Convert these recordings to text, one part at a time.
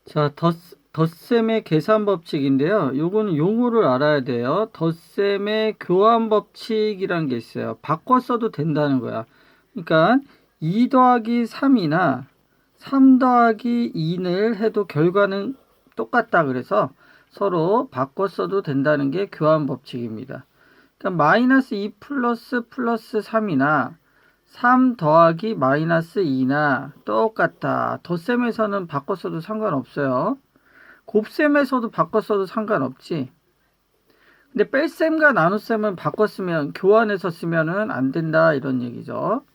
자, 덧셈의 계산 법칙인데요. 요거는 용어를 알아야 돼요. 덧셈의 교환 법칙이라는 게 있어요. 바꿔 써도 된다는 거야. 그러니까 2 더하기 3이나 3 더하기 2를 해도 결과는 똑같다. 그래서 서로 바꿔 써도 된다는 게 교환 법칙입니다. 그러니까 마이너스 2 플러스 3이나 3 더하기 마이너스 2나 똑같다. 덧셈에서는 바꿔 써도 상관없어요. 곱셈에서도 바꿔 써도 상관없지. 근데 뺄셈과 나눗셈은 바꿔 쓰면, 교환해서 쓰면은 안 된다, 이런 얘기죠.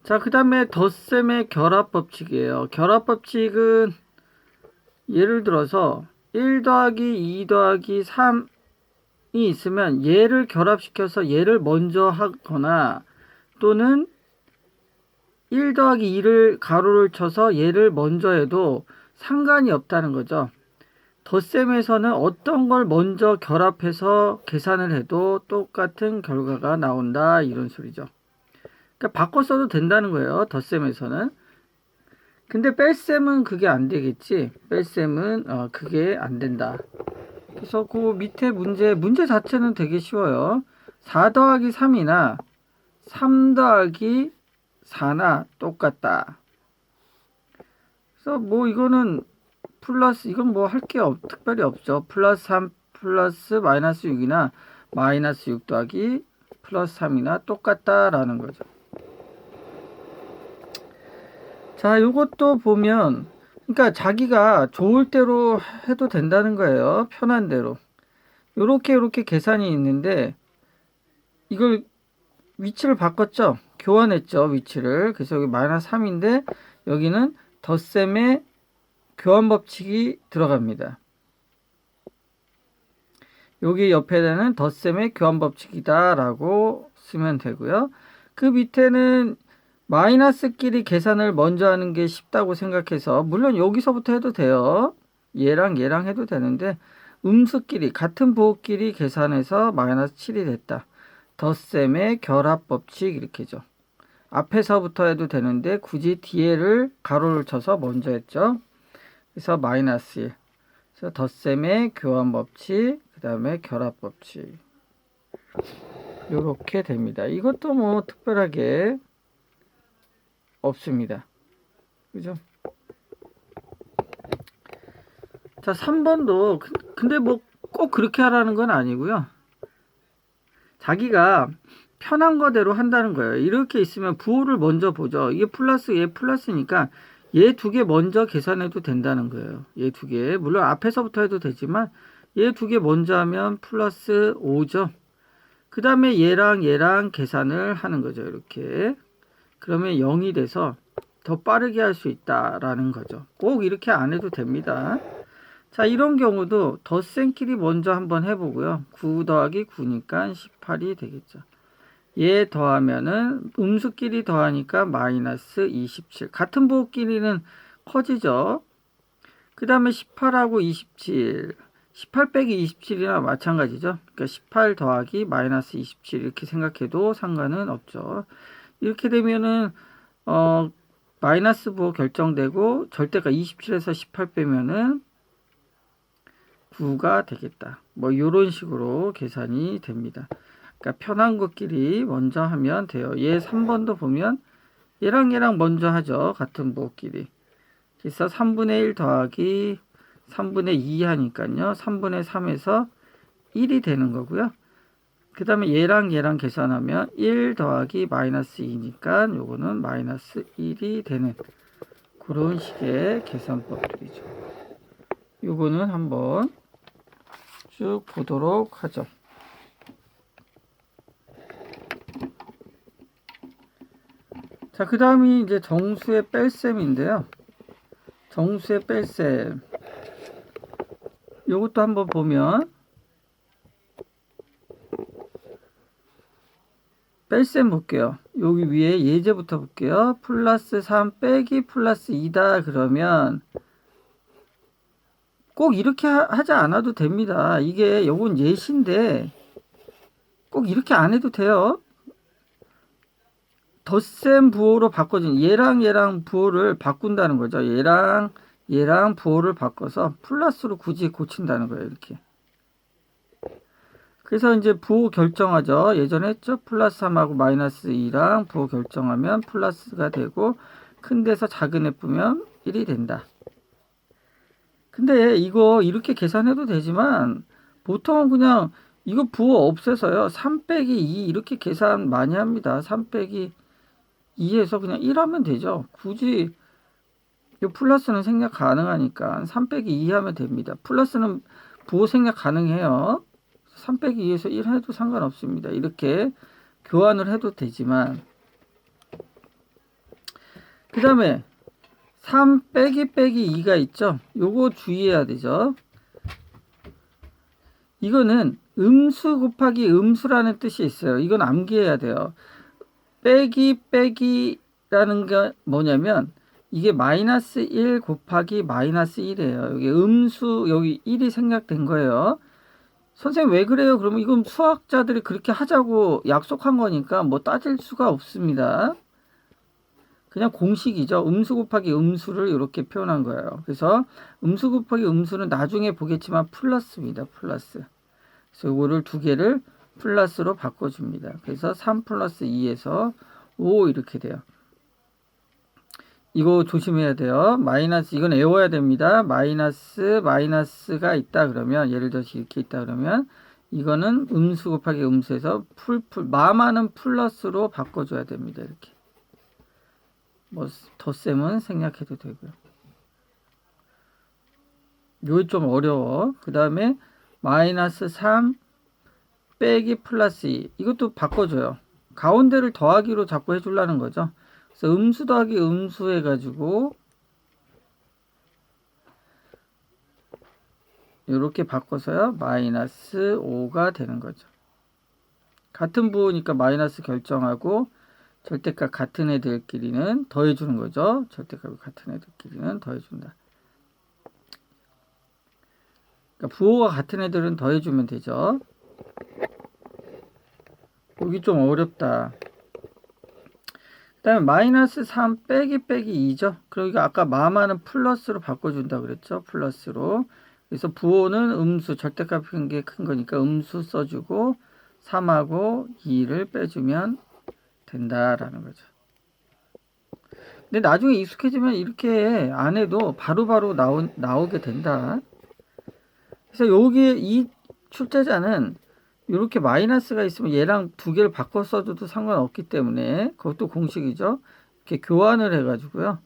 자, 그 다음에 덧셈의 결합 법칙이에요. 결합 법칙은 예를 들어서 1 더하기 2 더하기 3이 있으면 얘를 결합시켜서 얘를 먼저 하거나, 또는 1 더하기 2를 가로를 쳐서 얘를 먼저 해도 상관이 없다는 거죠. 덧셈에서는 어떤 걸 먼저 결합해서 계산을 해도 똑같은 결과가 나온다, 이런 소리죠. 그러니까 바꿔 써도 된다는 거예요, 덧셈에서는. 근데 뺄셈은 그게 안 되겠지. 뺄셈은 그게 안 된다. 그래서 그 밑에 문제 자체는 되게 쉬워요. 4 더하기 3이나 3 더하기 4나 똑같다. 그래서 뭐 이거는 플러스, 이건 뭐 할 게 특별히 없죠. 플러스 3 플러스 마이너스 6이나 마이너스 6 더하기 플러스 3이나 똑같다라는 거죠. 자, 요것도 보면, 그러니까 자기가 좋을 대로 해도 된다는 거예요. 편한 대로. 요렇게 계산이 있는데, 이걸 위치를 바꿨죠. 교환했죠, 위치를. 그래서 여기 마이너스 3인데 여기는 덧셈의 교환 법칙이 들어갑니다. 여기 옆에는 덧셈의 교환 법칙이다 라고 쓰면 되고요. 그 밑에는 마이너스끼리 계산을 먼저 하는 게 쉽다고 생각해서, 물론 여기서부터 해도 돼요. 얘랑 해도 되는데, 음수끼리, 같은 부호끼리 계산해서 마이너스 7이 됐다. 덧셈의 결합 법칙, 이렇게죠. 앞에서부터 해도 되는데 굳이 뒤에를 가로를 쳐서 먼저 했죠. 그래서 마이너스 1. 그래서 덧셈의 교환 법칙, 그 다음에 결합 법칙, 이렇게 됩니다. 이것도 뭐 특별하게 없습니다. 그죠? 자, 3번도 근데 뭐 꼭 그렇게 하라는 건 아니고요. 자기가 편한 거대로 한다는 거예요. 이렇게 있으면 부호를 먼저 보죠. 이게 플러스, 얘 플러스니까 얘 두 개 먼저 계산해도 된다는 거예요. 얘 두 개. 물론 앞에서부터 해도 되지만 얘 두 개 먼저 하면 플러스 5죠. 그 다음에 얘랑 계산을 하는 거죠. 이렇게. 그러면 0이 돼서 더 빠르게 할 수 있다라는 거죠. 꼭 이렇게 안 해도 됩니다. 자, 이런 경우도 덧셈끼리 먼저 한번 해보고요. 9 더하기 9니까 18이 되겠죠. 얘 더하면은 음수끼리 더하니까 마이너스 27. 같은 부호끼리는 커지죠. 그 다음에 18하고 27. 18 빼기 27이나 마찬가지죠. 그러니까 18 더하기 마이너스 27 이렇게 생각해도 상관은 없죠. 이렇게 되면은 마이너스 부호 결정되고 절대가 27에서 18 빼면은 9가 되겠다. 뭐 이런 식으로 계산이 됩니다. 그러니까 편한 것끼리 먼저 하면 돼요. 얘 3번도 보면 얘랑 먼저 하죠. 같은 부호끼리. 그래서 3분의 1 더하기 3분의 2 하니까요. 3분의 3에서 1이 되는 거고요. 그 다음에 얘랑 계산하면 1 더하기 마이너스 2니까 요거는 마이너스 1이 되는 그런 식의 계산법들이죠. 요거는 한번 쭉 보도록 하죠. 자, 그 다음이 이제 정수의 뺄셈인데요. 정수의 뺄셈. 요것도 한번 보면, 뺄셈 볼게요. 여기 위에 예제부터 볼게요. 플러스 3 빼기 플러스 2다 그러면 꼭 이렇게 하지 않아도 됩니다. 이게 요건 예시인데 꼭 이렇게 안 해도 돼요. 덧셈 부호로 바꿔준 얘랑 부호를 바꾼다는 거죠. 얘랑 부호를 바꿔서 플러스로 굳이 고친다는 거예요. 이렇게. 그래서 이제 부호 결정하죠. 예전에 했죠. 플러스 3하고 마이너스 2랑 부호 결정하면 플러스가 되고 큰 데서 작은 애 뿌면 1이 된다. 근데 이거 이렇게 계산해도 되지만 보통은 그냥 이거 부호 없애서요. 3 빼기 2 이렇게 계산 많이 합니다. 3 빼기 2에서 그냥 1 하면 되죠. 굳이 이 플러스는 생략 가능하니까 3 빼기 2 하면 됩니다. 플러스는 부호 생략 가능해요. 3 빼기 2에서 1 해도 상관없습니다. 이렇게 교환을 해도 되지만 그 다음에 3 빼기 2가 있죠. 요거 주의해야 되죠. 이거는 음수 곱하기 음수라는 뜻이 있어요. 이건 암기해야 돼요. 빼기라는 게 뭐냐면 이게 마이너스 1 곱하기 마이너스 1이에요. 여기 음수 여기 1이 생략된 거예요. 선생님 왜 그래요? 그러면 이건 수학자들이 그렇게 하자고 약속한 거니까 뭐 따질 수가 없습니다. 그냥 공식이죠. 음수 곱하기 음수를 이렇게 표현한 거예요. 그래서 음수 곱하기 음수는 나중에 보겠지만 플러스입니다. 플러스. 그래서 이거를 두 개를 플러스로 바꿔줍니다. 그래서 3 플러스 2에서 5 이렇게 돼요. 이거 조심해야 돼요. 마이너스 이건 외워야 됩니다. 마이너스가 있다 그러면 예를 들어서 이렇게 있다 그러면 이거는 음수 곱하기 음수에서 마마는 플러스로 바꿔줘야 됩니다. 이렇게. 뭐 덧셈은 생략해도 되고요. 요게 좀 어려워. 그 다음에 마이너스 3 빼기 플러스 2 이것도 바꿔줘요. 가운데를 더하기로 자꾸 해주려는 거죠. 그래서 음수 더하기 음수 해가지고 이렇게 바꿔서요. 마이너스 5가 되는 거죠. 같은 부호니까 마이너스 결정하고 절대값 같은 애들끼리는 더해주는 거죠. 절대값이 같은 애들끼리는 더해준다. 그러니까 부호가 같은 애들은 더해주면 되죠. 여기 좀 어렵다. 그 다음에 마이너스 3 빼기 2죠. 그러니까 아까 마마는 플러스로 바꿔준다 그랬죠. 플러스로. 그래서 부호는 음수, 절대값이 큰 거니까 음수 써주고 3하고 2를 빼주면 된다라는 거죠. 근데 나중에 익숙해지면 이렇게 안 해도 바로바로 나오게 된다. 그래서 여기 이 출제자는 이렇게 마이너스가 있으면 얘랑 두 개를 바꿔 써줘도 상관없기 때문에 그것도 공식이죠. 이렇게 교환을 해가지고요.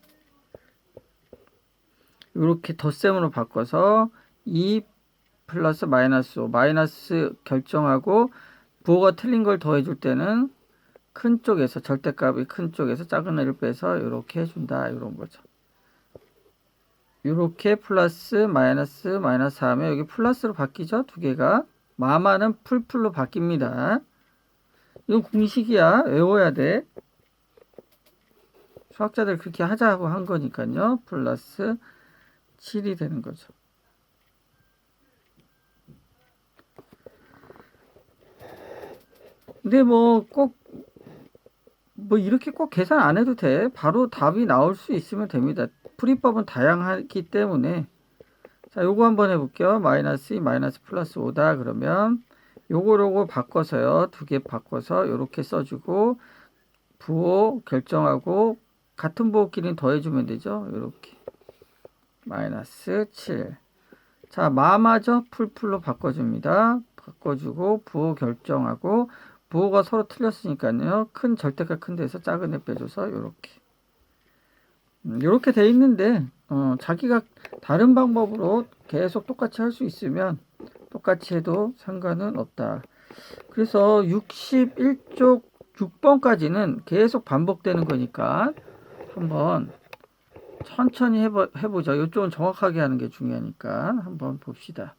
이렇게 덧셈으로 바꿔서 2 플러스 마이너스 5 마이너스 결정하고 부호가 틀린 걸 더해줄 때는 큰 쪽에서 절대값이 큰 쪽에서 작은 애를 빼서 이렇게 해준다 이런 거죠. 이렇게 플러스 마이너스 하면 여기 플러스로 바뀌죠. 두 개가 마마는 풀로 바뀝니다. 이건 공식이야. 외워야 돼. 수학자들 그렇게 하자고 한 거니까요. 플러스 7이 되는 거죠. 근데 이렇게 꼭 계산 안 해도 돼. 바로 답이 나올 수 있으면 됩니다. 풀이법은 다양하기 때문에. 자, 요거 한번 해볼게요. 마이너스 2, 마이너스 플러스 5다. 그러면 요거 바꿔서요. 두 개 바꿔서 요렇게 써주고 부호 결정하고 같은 부호끼리는 더해주면 되죠. 요렇게. 마이너스 7. 자, 마마죠. 풀로 바꿔줍니다. 바꿔주고 부호 결정하고 부호가 서로 틀렸으니까요. 큰 절대값 큰 데서 작은 애 빼줘서 요렇게. 요렇게 돼 있는데 자기가 다른 방법으로 계속 똑같이 할 수 있으면 똑같이 해도 상관은 없다. 그래서 61쪽 6번까지는 계속 반복되는 거니까 한번 천천히 해보죠. 이쪽은 정확하게 하는 게 중요하니까 한번 봅시다.